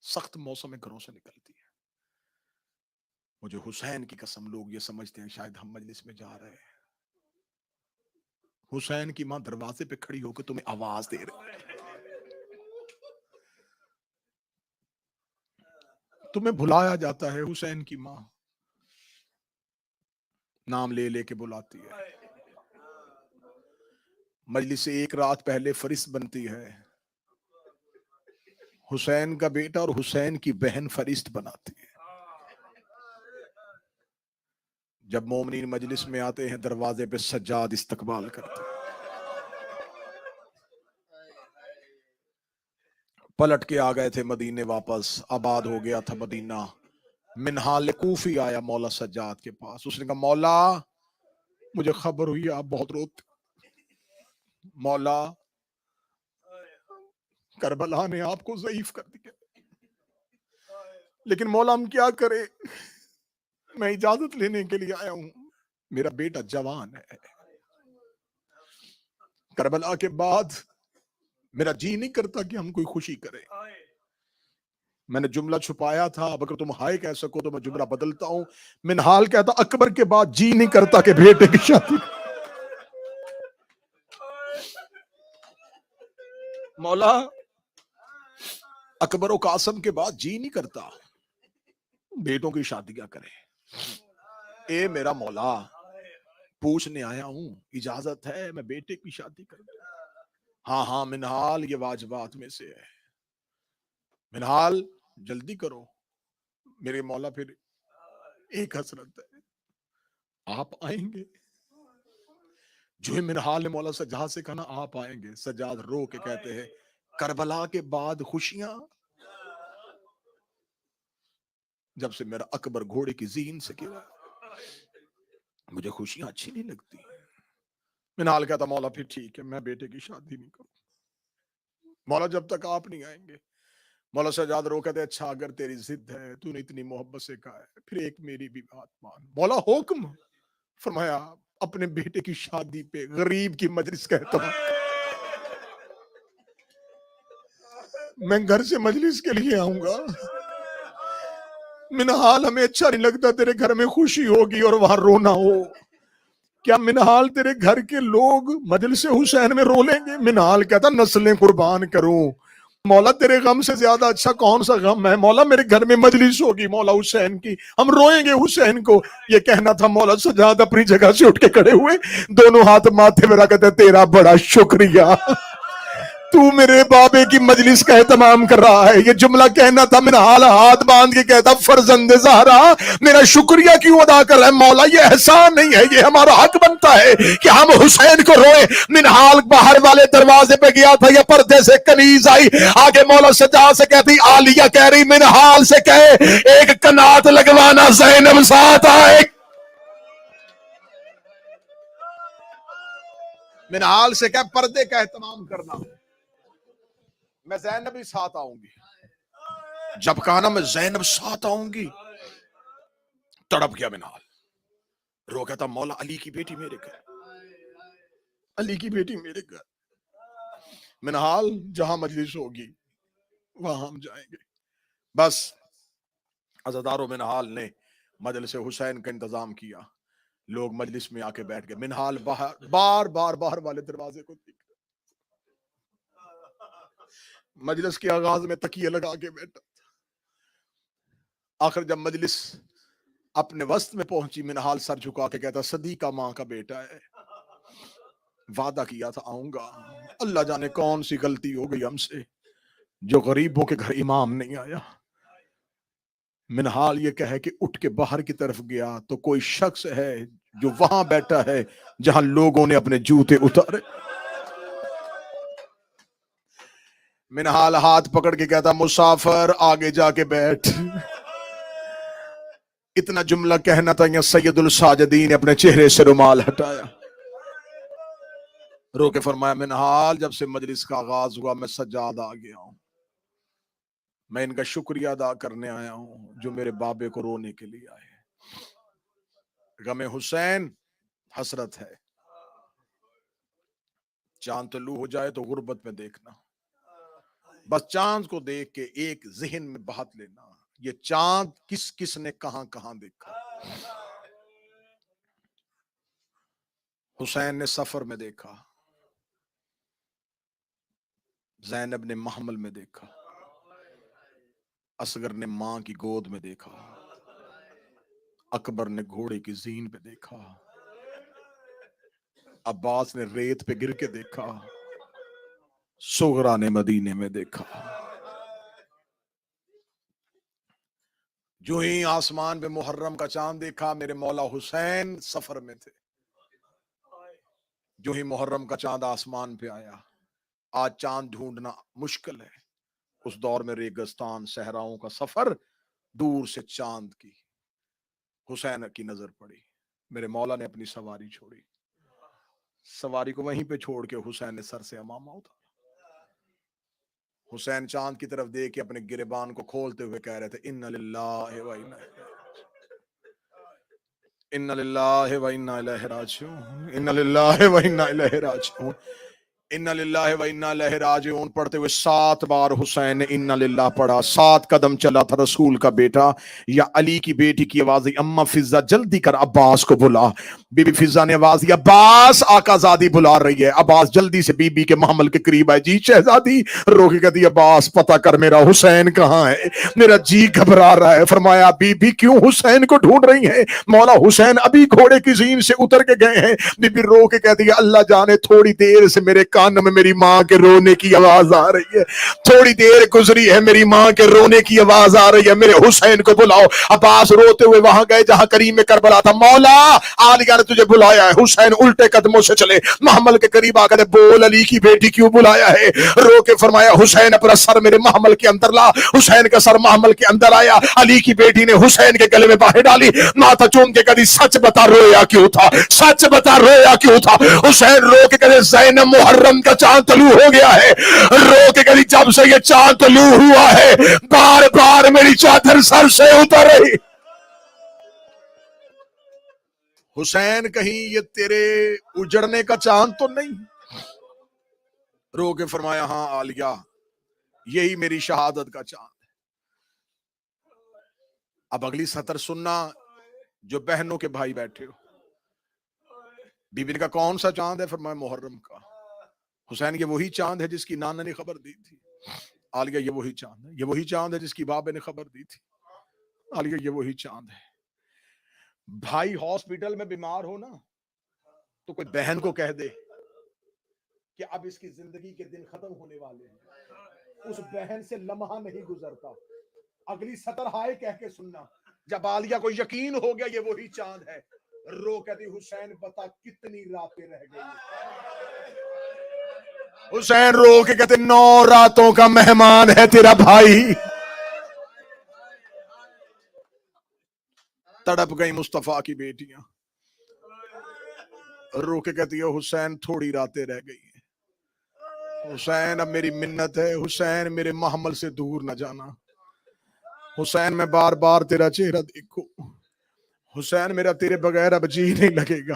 सख्त मौसम में घरों से निकलती है। मुझे हुसैन की कसम, लोग ये समझते हैं शायद हम मजलिस में जा रहे हैं। हुसैन की मां दरवाजे पे खड़ी होकर तुम्हें आवाज दे रही है, तुम्हें बुलाया जाता है। हुसैन की मां नाम ले लेके बुलाती है। मजलिस से एक रात पहले फरिश्त बनती है, हुसैन का बेटा और हुसैन की बहन फरिश्त बनाती है। जब मोमिनीन मजलिस में आते हैं, दरवाजे पे सज्जाद इस्तकबाल करते हैं। पलट के आ गए थे मदीने वापस, आबाद हो गया था मदीना। मिनहाल कूफी आया मौला सज्जाद के पास, उसने कहा मौला मुझे खबर हुई आप बहुत रोते, मौला करबला ने आपको ज़ईफ कर दिया, लेकिन मौला हम क्या करें, मैं इजाजत लेने के लिए आया हूं, मेरा बेटा जवान है, करबला के बाद मेरा जी नहीं करता कि हम कोई खुशी करें। मैंने जुमला छुपाया था, अब अगर तुम हाय कह सको तो मैं जुमला बदलता हूं। मिनहाल कहता अकबर के बाद जी नहीं करता कि बेटे की शादी। मौला अकबर और कासम के बाद जी नहीं करता बेटों की शादियां करें। ए मेरा मौला, पूछने आया हूं, इजाजत है मैं बेटे की शादी कर दूं? हाँ हाँ मिनहाल, ये वाजिबात में से है, मिनहाल जल्दी करो। मेरे मौला फिर एक हसरत है, आप आएंगे? जो ही मिनहाल ने मौला सज्जाद से कहा ना आप आएंगे, सज्जाद रो के कहते हैं करबला के बाद खुशियां, जब से मेरा अकबर घोड़े की जीन से गिरा मुझे खुशियां अच्छी नहीं लगती। मिनहाल कहता मौला फिर ठीक है, मैं बेटे की शादी नहीं करूं। मौला जब तक आप नहीं आएंगे। मौला सजाद रो कहते अच्छा अगर तेरी जिद है, तूने इतनी मोहब्बत से कहा है, फिर एक मेरी भी बात मान। मौला हुक्म फरमाया, अपने बेटे की शादी पे गरीब की मजलिस कहता हूं, मैं घर से मजलिस के लिए आऊंगा। मिनहाल हमें अच्छा नहीं लगता तेरे घर में खुशी होगी और वहां रोना हो। क्या मिनहाल तेरे घर के लोग मजलिस हुसैन में रो लेंगे? मिनहाल कहता नस्लें कुर्बान करूं, मौला तेरे गम से ज्यादा अच्छा कौन सा गम है? मौला मेरे घर में मजलिस होगी मौला हुसैन की, हम रोएंगे हुसैन को। ये कहना था। मौला सजाद अपनी जगह से उठ के खड़े हुए, दोनों हाथ माथे पे रख कहते तेरा बड़ा शुक्रिया, तू मेरे बाबे की मजलिस का एहतमाम कर रहा है। ये जुमला कहना था। मिनहाल हाथ बांध के कहता फरजंदे ज़हरा मेरा शुक्रिया क्यों अदा कर रहा है? मौला ये एहसान नहीं है, ये हमारा हक बनता है कि हम हुसैन को रोए। मिनहाल बाहर वाले दरवाजे पे गया था, ये पर्दे से कनीज आई, आगे मौला सजा से कहती आलिया कह रही मिनहाल से कहे एक कनात लगवाना, ज़ैनब साथ आए। मिनहाल से कह पर्दे का एहतमाम करना, मैं ज़ैनब भी साथ आऊंगी। जब कहा ना मैं ज़ैनब साथ आऊंगी, तड़प गया मिनहाल, रो कहता मौला अली की बेटी मेरे घर, अली की बेटी मेरे घर। मिनहाल जहां मजलिस होगी वहां हम जाएंगे। बस अज़ादारो मिनहाल ने मजलिस हुसैन का इंतजाम किया, लोग मजलिस में आके बैठ गए। मिनहाल बार वाले दरवाजे को देख, मजलिस के आगाज में तकिए लगा के बैठा। आखिर जब मजलिस अपने वस्त में पहुंची, मिनहाल सर झुका के कहता सदीका माँ का बेटा है, वादा किया था आऊंगा, अल्लाह जाने कौन सी गलती हो गई हमसे जो गरीबों के घर इमाम नहीं आया। मिनहाल ये कहे कि उठ के बाहर की तरफ गया तो कोई शख्स है जो वहां बैठा है जहां लोगों ने अपने जूते उतारे। मिनहाल हाथ पकड़ के कहता मुसाफिर आगे जाके बैठ। इतना जुमला कहना था, या सैयदुल साजिदीन ने अपने चेहरे से रुमाल हटाया, रो के फरमाया मिनहाल जब से मजलिस का आगाज हुआ मैं सज्जाद आ गया हूं, मैं इनका शुक्रिया अदा करने आया हूं जो मेरे बाबे को रोने के लिए आए। गमे हुसैन हसरत है, चांद तलू हो जाए तो गुर्बत में देखना, बस चांद को देख के एक जहन में बहात लेना, ये चांद किस किस ने कहां कहां देखा। हुसैन ने सफर में देखा, ज़ैनब ने महमल में देखा, असगर ने मां की गोद में देखा, अकबर ने घोड़े की जीन पे देखा, अब्बास ने रेत पे गिर के देखा, सुगरा ने मदीने में देखा। जो ही आसमान पे मुहर्रम का चांद देखा, मेरे मौला हुसैन सफर में थे। जो ही मुहर्रम का चांद आसमान पे आया, आज चांद ढूंढना मुश्किल है, उस दौर में रेगिस्तान सहराओं का सफर, दूर से चांद की हुसैन की नजर पड़ी। मेरे मौला ने अपनी सवारी छोड़ी, सवारी को वहीं पे छोड़ के हुसैन ने सर से अमामा उतारा। हुसैन चांद की तरफ देख के अपने गिरेबान को खोलते हुए कह रहे थे इन्ना लिल्लाहि व इन्ना इलैहि राजिऊन, इन्ना लिल्लाहि व इन्ना इलैहि राजिऊन, इन्ना लिल्लाहि व इन्ना इलैहि राजिऊन पढ़ते हुए 7 बार हुसैन ने इन्ना लिल्लाह पढ़ा। 7 कदम चला था रसूल का बेटा, या अली की बेटी की आवाज आई अम्मा फिजा जल्दी कर अब्बास को बुला। बीबी फिजा ने आवाज दी अब्बास आकाजादी बुला रही है। अब्बास जल्दी से बीबी के महमल के करीब आए। जी शहजादी, रोके कहती अब्बास पता कर मेरा हुसैन कहाँ है, मेरा जी घबरा रहा है। फरमाया बीबी क्यों हुसैन को ढूंढ रही है? मौला हुसैन अभी घोड़े की जीन से उतर के गए हैं। बीबी रो के कहती है अल्लाह जाने थोड़ी देर से मेरे कान में मेरी माँ के रोने की आवाज आ रही है, थोड़ी देर गुजरी है मेरी माँ के रोने की आवाज आ रही है, मेरे हुसैन को बुलाओ। अब्बास रोते हुए वहां गए जहां करीम में करबला था। मौला आलिया ने तुझे बुलाया है। हुसैन उल्टे कदमों से चले, महमल के करीब आकर बोल अली की बेटी क्यों बुलाया है? रो के फरमाया हुसैन अपना सर मेरे महमल के अंदर ला। हुसैन का सर महमल के अंदर आया। अली की बेटी ने हुसैन के गले में बाहें डाली, माथा चूम के कदी सच बता रोया क्यों था, सच बता रोया क्यों था? हुसैन रो के कहते ज़ैनब मुहर्रम मुहर्रम का चांद तलू हो गया है। रो के कभी जब से ये चांद तलू हुआ है बार बार मेरी चादर सर से उतर रही। हुसैन कहीं ये तेरे उजड़ने का चांद तो नहीं? रो के फरमाया हाँ आलिया, यही मेरी शहादत का चांद है। अब अगली सतर सुनना, जो बहनों के भाई बैठे हो। बीबी ने कहा कौन सा चांद है? फरमाया मुहर्रम का। हुसैन ये वही चांद है जिसकी नाना ने खबर दी थी। आलिया ये वही चांद है। ये वही चांद है जिसकी बाबे ने खबर दी थी। आलिया ये वही चांद है। भाई हॉस्पिटल में बीमार हो ना तो कोई बहन को कह दे कि अब इसकी जिंदगी के दिन खत्म होने वाले हैं, उस बहन से लम्हा नहीं गुजरता। अगली सतर हाय कह के सुनना। जब आलिया को यकीन हो गया ये वही चांद है, रो कहती हुसैन बता कितनी रातें रह गई। हुसैन रो के कहते 9 रातों का मेहमान है तेरा भाई। तड़प गई मुस्तफा की बेटियां, रो के कहती है हुसैन थोड़ी रातें रह गई हैं। हुसैन अब मेरी मिन्नत है, हुसैन मेरे महमल से दूर न जाना। हुसैन मैं बार बार तेरा चेहरा देखूं। हुसैन मेरा तेरे बगैर अब जी नहीं लगेगा।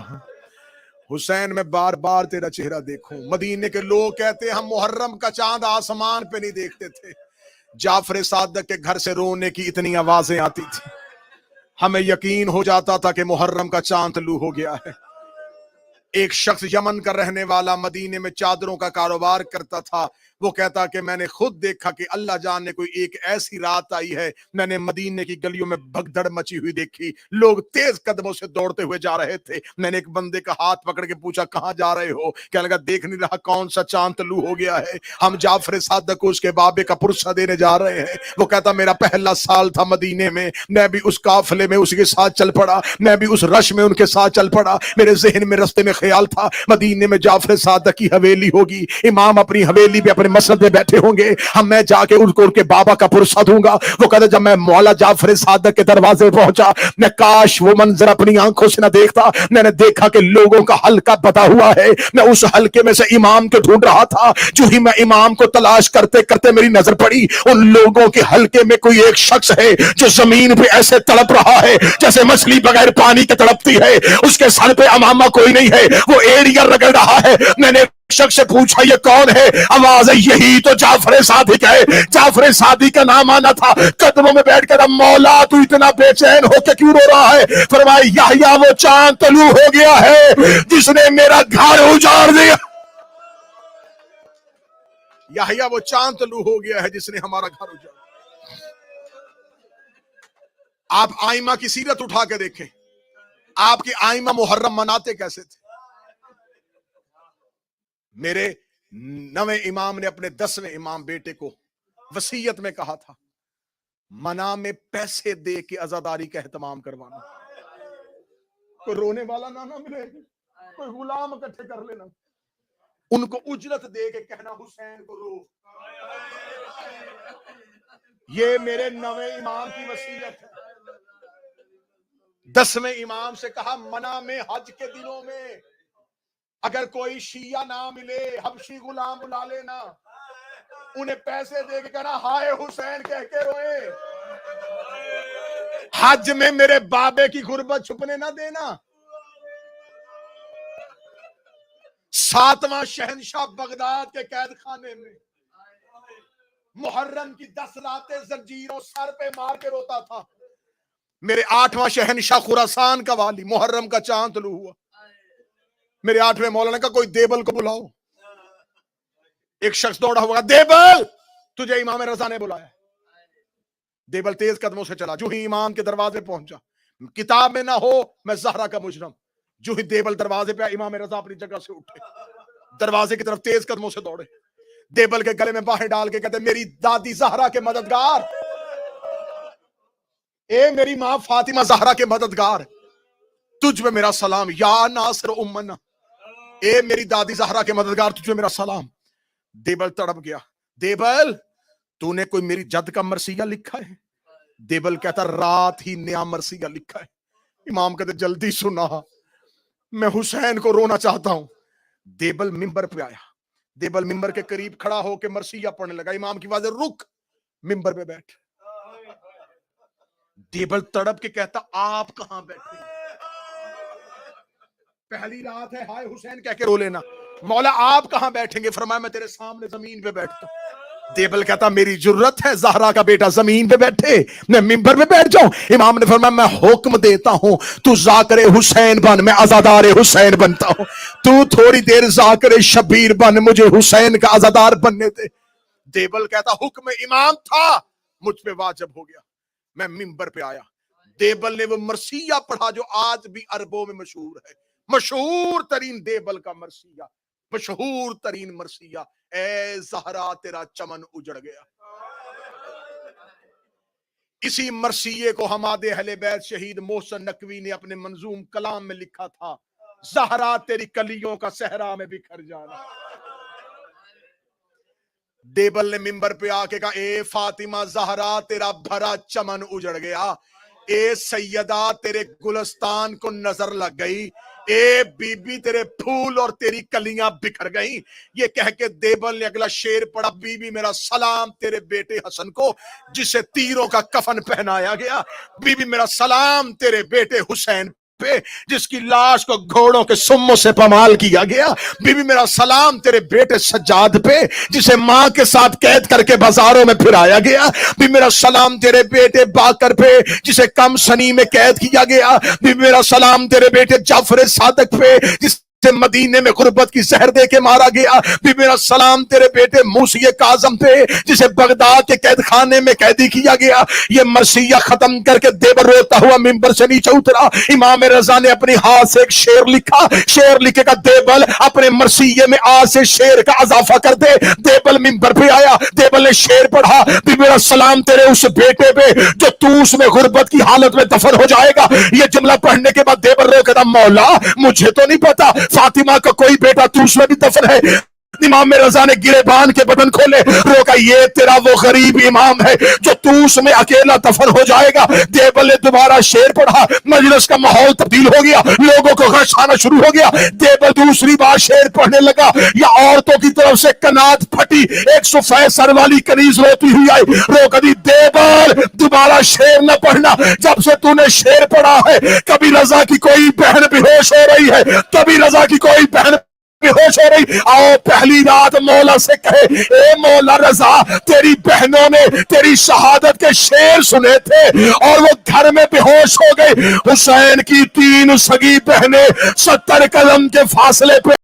हुसैन मैं बार बार तेरा चेहरा देखूं। मदीने के लोग कहते हम मुहर्रम का चांद आसमान पे नहीं देखते थे, जाफर सादक के घर से रोने की इतनी आवाजें आती थी, हमें यकीन हो जाता था कि मुहर्रम का चांद तलू हो गया है। एक शख्स यमन का रहने वाला मदीने में चादरों का कारोबार करता था। वो कहता कि मैंने खुद देखा कि अल्लाह जाने कोई एक ऐसी रात आई है, मैंने मदीने की गलियों में भगदड़ मची हुई देखी, लोग तेज कदमों से दौड़ते हुए जा रहे थे। मैंने एक बंदे का हाथ पकड़ के पूछा कहां जा रहे हो? क्या लगा देख नहीं रहा कौन सा चांद तलू हो गया है? हम जाफर सादक को उसके बाबे का पुरसा देने जा रहे हैं। वो कहता मेरा पहला साल था मदीने में, मैं भी उस काफिले में उसके साथ चल पड़ा, मैं भी उस रश में उनके साथ चल पड़ा। मेरे जहन में रस्ते में ख्याल था मदीने में जाफर सादक की हवेली होगी, इमाम अपनी हवेली पे अपने मसनद में बैठे होंगे, हम मैं जाके उनको उनके बाबा का पुरसा दूंगा। वो कहता जब मैं मौला जाफर सादक के दरवाजे पहुंचा, मैं काश वो मंजर अपनी आंखों से न देखता। मैंने देखा कि लोगों का हल्का बता हुआ है, मैं उस हल्के में से इमाम को ढूंढ रहा था। जो ही मैं इमाम को तलाश करते करते मेरी नजर पड़ी, उन लोगों के हल्के में कोई एक शख्स है जो जमीन पे ऐसे तड़प रहा है जैसे मछली बगैर पानी के तड़पती है। उसके सर पे अमामा कोई नहीं है, वो एड़िया रगड़ रहा है। मैंने शख्स से पूछा ये कौन है? आवाज है यही तो जाफर सादिक है। जाफर सादिक का नाम आना था। कदमों में बैठ कर मौला तू इतना बेचैन होकर क्यों रो रहा है? फरमाया याहिया वो चांद तलू हो गया है जिसने मेरा घर उजाड़ दिया। याहिया वो चांद तलू हो गया है जिसने हमारा घर उजाड़ा। आप आइमा की सीरत उठा के देखें, आपकी आइमा मुहर्रम मनाते कैसे थे? मेरे 9वें इमाम ने अपने 10वें इमाम बेटे को वसीयत में कहा था मना में पैसे दे के आजादारी का एहतमाम करवाना। कोई रोने वाला ना मिले, कोई गुलाम इकट्ठे कर लेना, उनको उजरत दे के कहना हुसैन को रो। ये मेरे 9वें इमाम की वसीयत है। 10वें इमाम से कहा मना में हज के दिनों में अगर कोई शिया ना मिले, हबशी गुलाम बुला लेना, उन्हें पैसे दे के कहना हाय हुसैन कह के रोए। हज में मेरे बाबे की गुर्बत छुपने ना देना। 7वां शहनशाह बगदाद के कैद खाने में मुहर्रम की 10 रातें जंजीरों सर पे मार के रोता था। मेरे 8वां शहनशाह खुरासान का वाली मुहर्रम का चांद तलू हुआ। मेरे 8वें मौलाना का कोई देबल को बुलाओ। एक शख्स दौड़ा हुआ, देबल तुझे इमाम रजा ने बुलाया। देबल तेज कदमों से चला, जो ही इमाम के दरवाजे पहुंचा, किताब में ना हो मैं ज़हरा का मुजरम, जो ही देबल दरवाजे पे इमाम रजा अपनी जगह से उठे, दरवाजे की तरफ तेज कदमों से दौड़े। देबल के गले में बाहें डाल के कहते मेरी दादी ज़हरा के मददगार, ए मेरी मां फातिमा ज़हरा के मददगार, तुझ में मेरा सलाम या नासिर उम्मना। ए मेरी दादी ज़हरा के मददगार तुझे मेरा सलाम। देबल तड़प गया, देबल तूने कोई मेरी जद का मरसिया लिखा है? देबल कहता रात ही नया मरसिया लिखा है। इमाम कहते जल्दी सुना, मैं हुसैन को रोना चाहता हूं। देबल मिंबर पे आया, देबल मिंबर के करीब खड़ा होकर मरसिया पढ़ने लगा। इमाम की आवाज रुक, मिंबर पे बैठ। देबल तड़प के कहता आप कहां बैठे? पहली रात है, हाय हुसैन कह के रो लेना। मौला आप कहां बैठेंगे? फरमाया मैं तेरे सामने जमीन पे बैठता हूं। देबल कहता मेरी जुर्रत है ज़हरा का बेटा जमीन पे बैठे, मैं मिंबर पे बैठ जाऊं? इमाम ने फरमाया मैं हुक्म देता हूं, तू जाकिर हुसैन बन, मैं आजादार हुसैन बनता हूं। तू थोड़ी देर जाकिर शबीर बन, मुझे हुसैन का आजादार बनने दे। देबल कहता हुक्म इमाम था, मुझ पे वाजिब हो गया, मैं मिंबर पे आया। देबल ने वो मरसिया पढ़ा जो आज भी अरबों में मशहूर है, मशहूर तरीन देबल का मरसिया, मशहूर तरीन मरसिया, ए ज़हरा तेरा चमन उजड़ गया। इसी मरसिये को हमादे अहले बैत शहीद मोहसिन नकवी ने अपने मंजूम कलाम में लिखा था, ज़हरा तेरी कलियों का सहरा में बिखर जाना। देबल ने मिंबर पे आके कहा ए फातिमा ज़हरा तेरा भरा चमन उजड़ गया, ए सैयदा तेरे गुलस्तान को नजर लग गई, ए बीबी तेरे फूल और तेरी कलियां बिखर गई। ये कह के देबल ने अगला शेर पढ़ा, बीबी मेरा सलाम तेरे बेटे हसन को जिसे तीरों का कफन पहनाया गया, बीबी मेरा सलाम तेरे बेटे हुसैन पे जिसकी लाश को घोड़ों के सुम्मों से पमाल किया गया, बीबी मेरा सलाम तेरे बेटे सज्जाद पे जिसे मां के साथ कैद करके बाजारों में फिराया गया, बीबी मेरा सलाम तेरे बेटे बाकर पे जिसे कम सनी में कैद किया गया, बीबी मेरा सलाम तेरे बेटे जाफर सादक पे जिसे मदीने में गुर्बत की जहर दे के मारा गया, भी मेरा सलाम तेरे बेटे मूसी काजम पे जिसे बगदाद के कैद खाने में कैदी किया गया। ये मरसिया खत्म करके देबर रोता हुआ मिंबर से नीचे उतरा। इमाम रजा ने अपने हाथ से एक शेर लिखा, शेर लिखेगा देबल अपने मरसिये में आज से शेर का इजाफा कर दे। देबल मिंबर पे आया, देबल ने शेर पढ़ा, भी मेरा सलाम तेरे उस बेटे पे जो तू उसमें गुर्बत की हालत में दफन हो जाएगा। ये जुमला पढ़ने के बाद देबर रो कहता मौला मुझे तो नहीं पता फातिमा का कोई बेटा तू उसमें भी दफन है। इमाम रजा ने गिरेबान के बटन खोले, रोका ये तेरा वो गरीब इमाम है जो तू उसमें अकेला दफन हो जाएगा। देबल ने दोबारा शेर पढ़ा, मजलिस का माहौल तब्दील हो गया, लोगों को गश आना शुरू हो गया। देबल दूसरी बार शेर पढ़ने लगा, या औरतों की तरफ से कनात फटी एक सफेद सर वाली कनीज रोती हुई आई, रोक दी देबल दोबारा शेर न पढ़ना, जब से तूने शेर पढ़ा है कभी रजा की कोई बहन बेहोश हो रही है, कभी रजा की कोई बहन बेहोश हो रही। आओ पहली रात मौला से कहे ए मौला रजा तेरी बहनों ने तेरी शहादत के शेर सुने थे और वो घर में बेहोश हो गए। हुसैन की 3 सगी बहनें 70 कदम के फासले पे